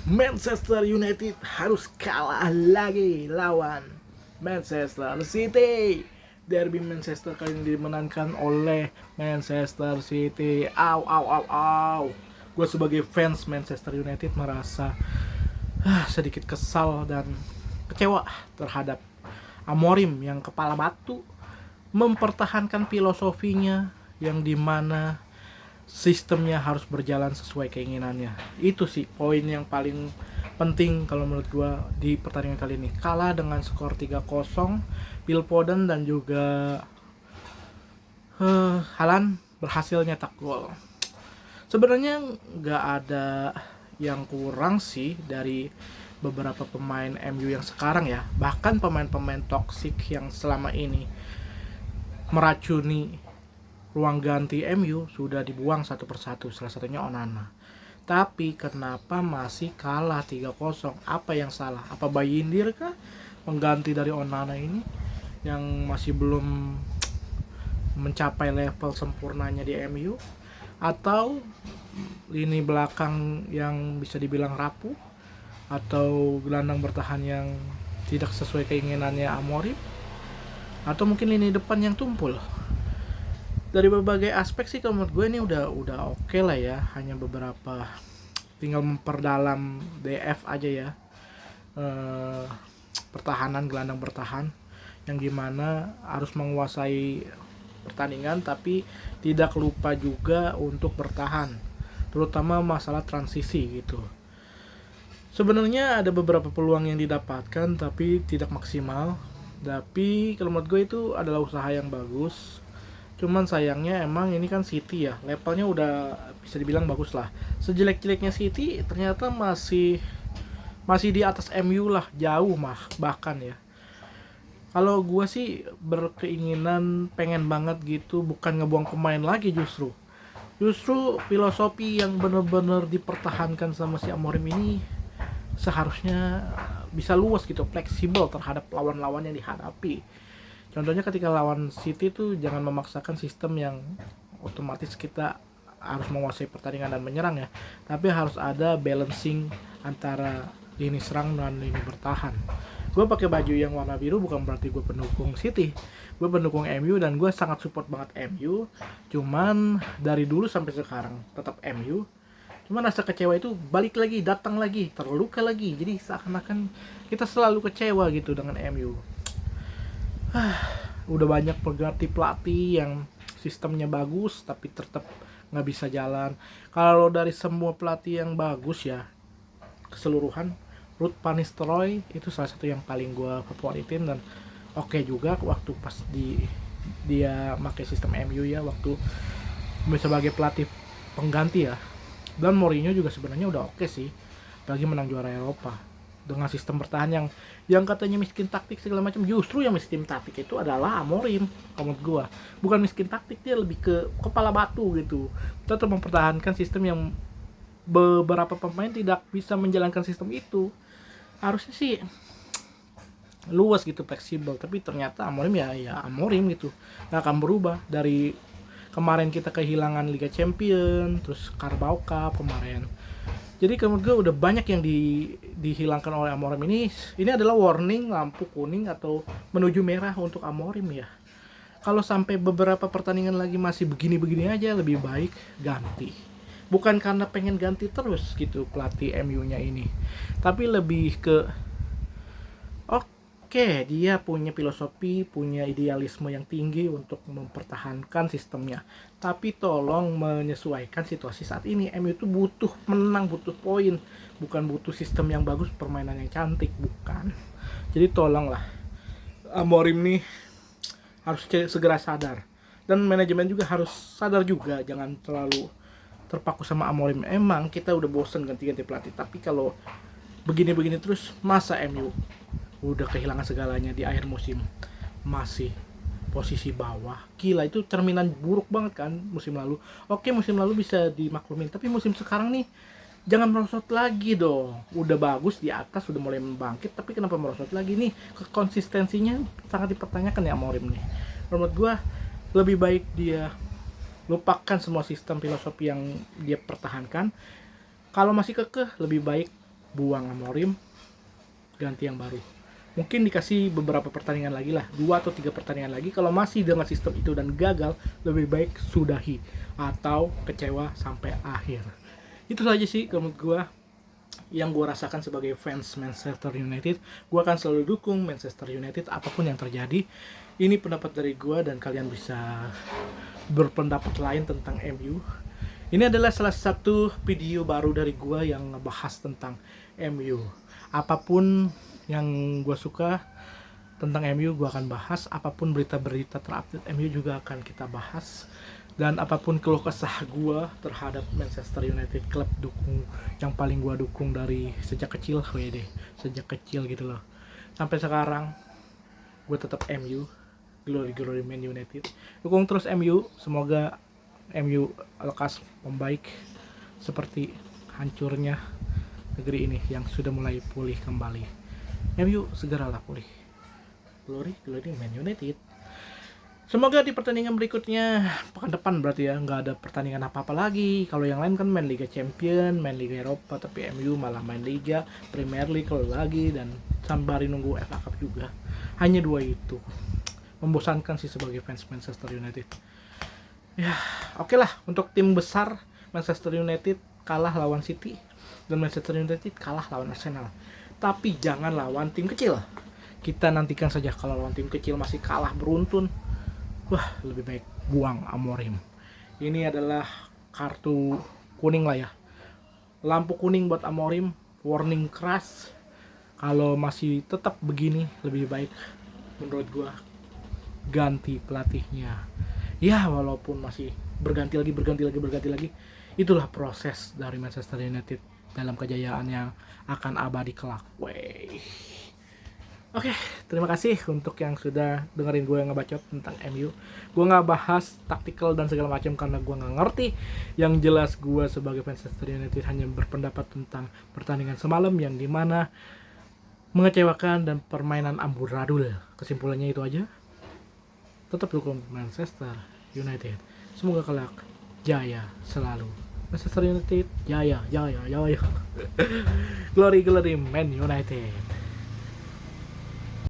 Manchester United harus kalah lagi lawan Manchester City. Derby Manchester kali ini dimenangkan oleh Manchester City. Au au au au. Gue sebagai fans Manchester United merasa sedikit kesal dan kecewa terhadap Amorim yang kepala batu mempertahankan filosofinya yang dimana sistemnya harus berjalan sesuai keinginannya. Itu sih poin yang paling penting kalau menurut gua di pertandingan kali ini. Kalah dengan skor 3-0, Phil Foden dan juga Haaland berhasil nyetak gol. Sebenarnya nggak ada yang kurang sih dari beberapa pemain MU yang sekarang ya. Bahkan pemain-pemain toksik yang selama ini meracuni ruang ganti MU sudah dibuang satu persatu, salah satunya Onana. Tapi kenapa masih kalah 3-0? Apa yang salah? Apa Bayindir kah? Pengganti dari Onana ini yang masih belum mencapai level sempurnanya di MU? Atau lini belakang yang bisa dibilang rapuh? Atau gelandang bertahan yang tidak sesuai keinginannya Amorim? Atau mungkin lini depan yang tumpul? Dari berbagai aspek sih kalau menurut gue ini udah oke lah ya, hanya beberapa tinggal memperdalam DF aja ya, pertahanan, gelandang bertahan yang gimana harus menguasai pertandingan tapi tidak lupa juga untuk bertahan, terutama masalah transisi gitu. Sebenarnya ada beberapa peluang yang didapatkan tapi tidak maksimal, tapi kalau menurut gue itu adalah usaha yang bagus. Cuman sayangnya emang ini kan City ya, levelnya udah bisa dibilang bagus lah. Sejelek-jeleknya City ternyata masih di atas MU lah, jauh bahkan ya. Kalau gue sih berkeinginan pengen banget gitu, bukan ngebuang pemain lagi justru. Justru filosofi yang bener-bener dipertahankan sama si Amorim ini seharusnya bisa luas gitu, fleksibel terhadap lawan-lawan yang dihadapi. Contohnya ketika lawan City tuh jangan memaksakan sistem yang otomatis kita harus menguasai pertandingan dan menyerang ya, tapi harus ada balancing antara lini serang dan lini bertahan. Gue pakai baju yang warna biru bukan berarti gue pendukung City, gue pendukung MU dan gue sangat support banget MU. Cuman dari dulu sampai sekarang tetap MU. Cuman rasa kecewa itu balik lagi, datang lagi, terluka lagi. Jadi seakan-akan kita selalu kecewa gitu dengan MU. Udah banyak pengganti pelatih yang sistemnya bagus tapi tetap nggak bisa jalan. Kalau dari semua pelatih yang bagus ya keseluruhan, Ruud van Nistelrooy itu salah satu yang paling gue favoritin dan oke juga waktu pas dia pakai sistem MU ya, waktu sebagai pelatih pengganti ya. Dan Mourinho juga sebenarnya udah oke sih, bagi menang juara Eropa dengan sistem bertahan yang katanya miskin taktik segala macam. Justru yang miskin taktik itu adalah Amorim menurut gua, bukan miskin taktik, dia lebih ke kepala batu gitu. Kita tetap mempertahankan sistem yang beberapa pemain tidak bisa menjalankan sistem itu. Harusnya sih luas gitu, fleksibel, tapi ternyata Amorim ya Amorim gitu, nggak akan berubah. Dari kemarin kita kehilangan Liga Champion, terus Carabao Cup kemarin. Jadi menurut gue udah banyak yang dihilangkan oleh Amorim ini. Ini adalah warning lampu kuning atau menuju merah untuk Amorim ya. Kalau sampai beberapa pertandingan lagi masih begini-begini aja, lebih baik ganti. Bukan karena pengen ganti terus gitu pelatih MU-nya ini, tapi lebih ke oke, dia punya filosofi, punya idealisme yang tinggi untuk mempertahankan sistemnya. Tapi tolong menyesuaikan situasi saat ini. MU itu butuh menang, butuh poin, bukan butuh sistem yang bagus, permainan yang cantik, bukan. Jadi tolonglah, Amorim nih harus segera sadar. Dan manajemen juga harus sadar juga, jangan terlalu terpaku sama Amorim. Emang kita udah bosen ganti-ganti pelatih, tapi kalau begini-begini terus, masa MU udah kehilangan segalanya di akhir musim masih posisi bawah? Gila, itu cerminan buruk banget kan musim lalu. Oke, musim lalu bisa dimaklumin, tapi musim sekarang nih jangan merosot lagi dong. Udah bagus di atas, udah mulai membangkit, tapi kenapa merosot lagi nih? Konsistensinya sangat dipertanyakan ya Amorim nih. Menurut gua lebih baik dia lupakan semua sistem filosofi yang dia pertahankan. Kalau masih kekeh, lebih baik buang Amorim, ganti yang baru. Mungkin dikasih beberapa pertandingan lagi lah, 2 atau 3 pertandingan lagi. Kalau masih dengan sistem itu dan gagal, lebih baik sudahi atau kecewa sampai akhir. Itu saja sih menurut gue yang gue rasakan sebagai fans Manchester United. Gue akan selalu dukung Manchester United apapun yang terjadi. Ini pendapat dari gue dan kalian bisa berpendapat lain tentang MU. Ini adalah salah satu video baru dari gue yang ngebahas tentang MU. Apapun yang gue suka tentang MU gue akan bahas. Apapun berita-berita terupdate MU juga akan kita bahas. Dan apapun keluh kesah gue terhadap Manchester United, klub dukung yang paling gue dukung dari sejak kecil, sejak kecil gitu loh. Sampai sekarang gue tetap MU, glory Man United. Dukung terus MU, semoga MU lekas membaik seperti hancurnya negeri ini yang sudah mulai pulih kembali. MU segeralah pulih. Glory Man United. Semoga di pertandingan berikutnya pekan depan berarti ya nggak ada pertandingan apa-apa lagi. Kalau yang lain kan main Liga Champion, main Liga Eropa, tapi MU malah main Liga Premier League kalau lagi, dan sembari nunggu FA Cup juga. Hanya 2 itu. Membosankan sih sebagai fans Manchester United. Ya, oke lah, untuk tim besar Manchester United kalah lawan City dan Manchester United kalah lawan Arsenal. Tapi jangan lawan tim kecil. Kita nantikan saja kalau lawan tim kecil masih kalah beruntun. Wah, lebih baik buang Amorim. Ini adalah kartu kuning lah ya. Lampu kuning buat Amorim, warning keras. Kalau masih tetap begini, lebih baik menurut gua ganti pelatihnya. Ya, walaupun masih berganti lagi. Itulah proses dari Manchester United dalam kejayaan yang akan abadi kelak. Oke, terima kasih untuk yang sudah dengerin gue ngebacot tentang MU. Gue nggak bahas taktikal dan segala macam karena gue nggak ngerti. Yang jelas gue sebagai Manchester United hanya berpendapat tentang pertandingan semalam yang dimana mengecewakan dan permainan amburadul. Kesimpulannya itu aja. Tetap dukung Manchester United. Semoga kelak jaya selalu. Manchester United jaya. Glory Man United.